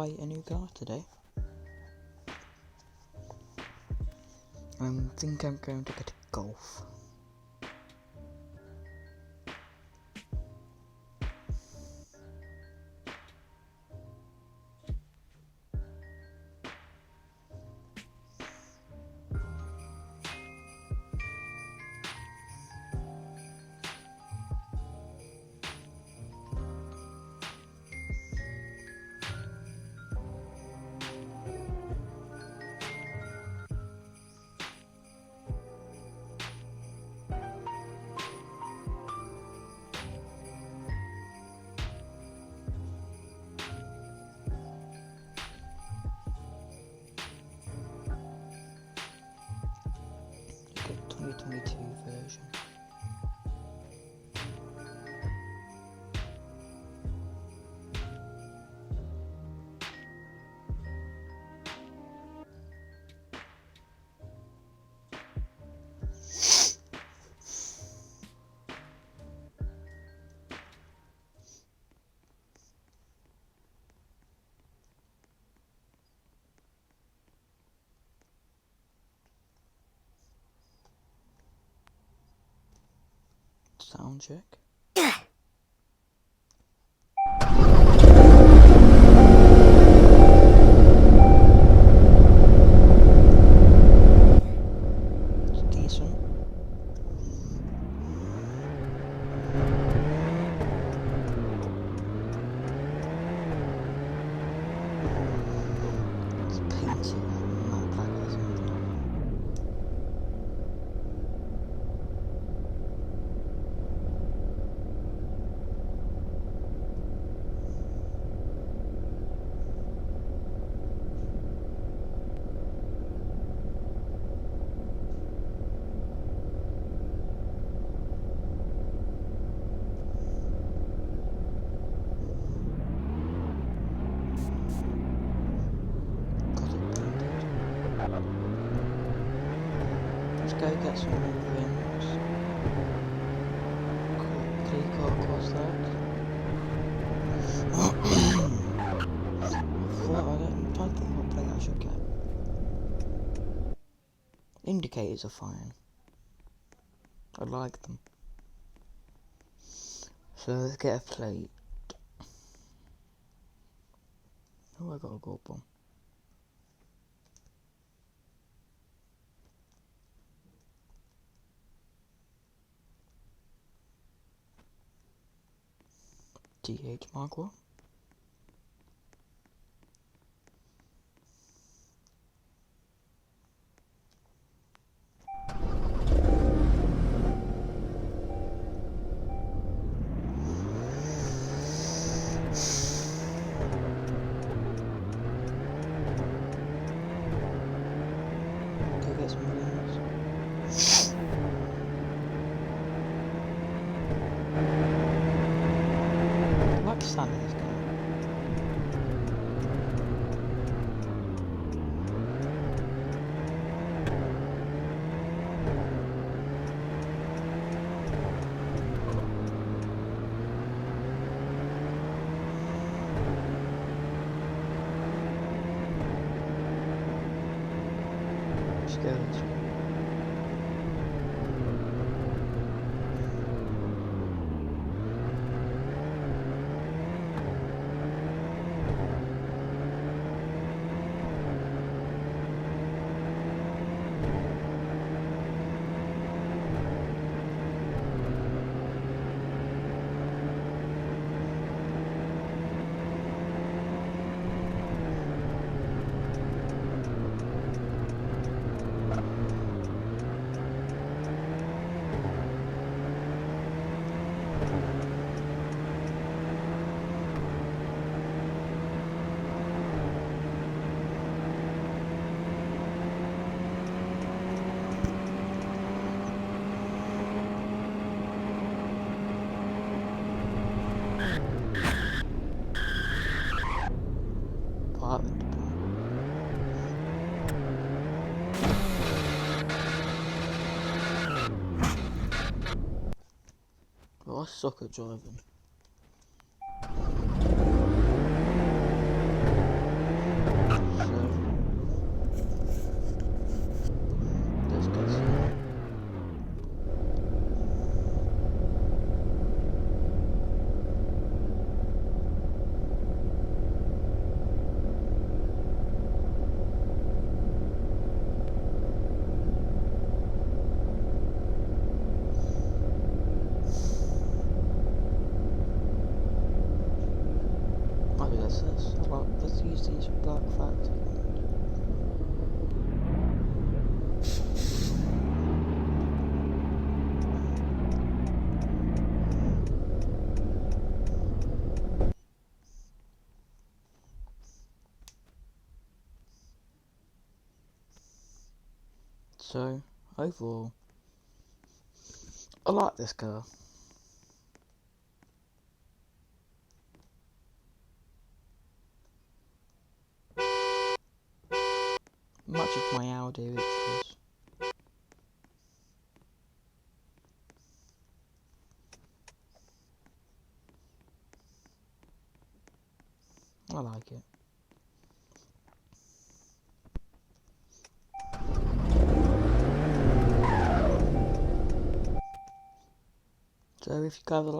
buy a new car today. I think I'm going to get a Golf. Get 2022 version. Sound check. It's decent. It's painted matte black or something. Let's go get some more rims. Quickly go across that. I'm trying to think what thing I should get. Indicators are fine. I like them. So let's get a plate. Oh, I got a gold bomb. DH Mark 1. Go get some rims. I like the sound of this guy. Let's go this way. Apartment. Well, I suck at driving. So, overall, I like this car. Much as my Audi, which was I like it. So if you guys like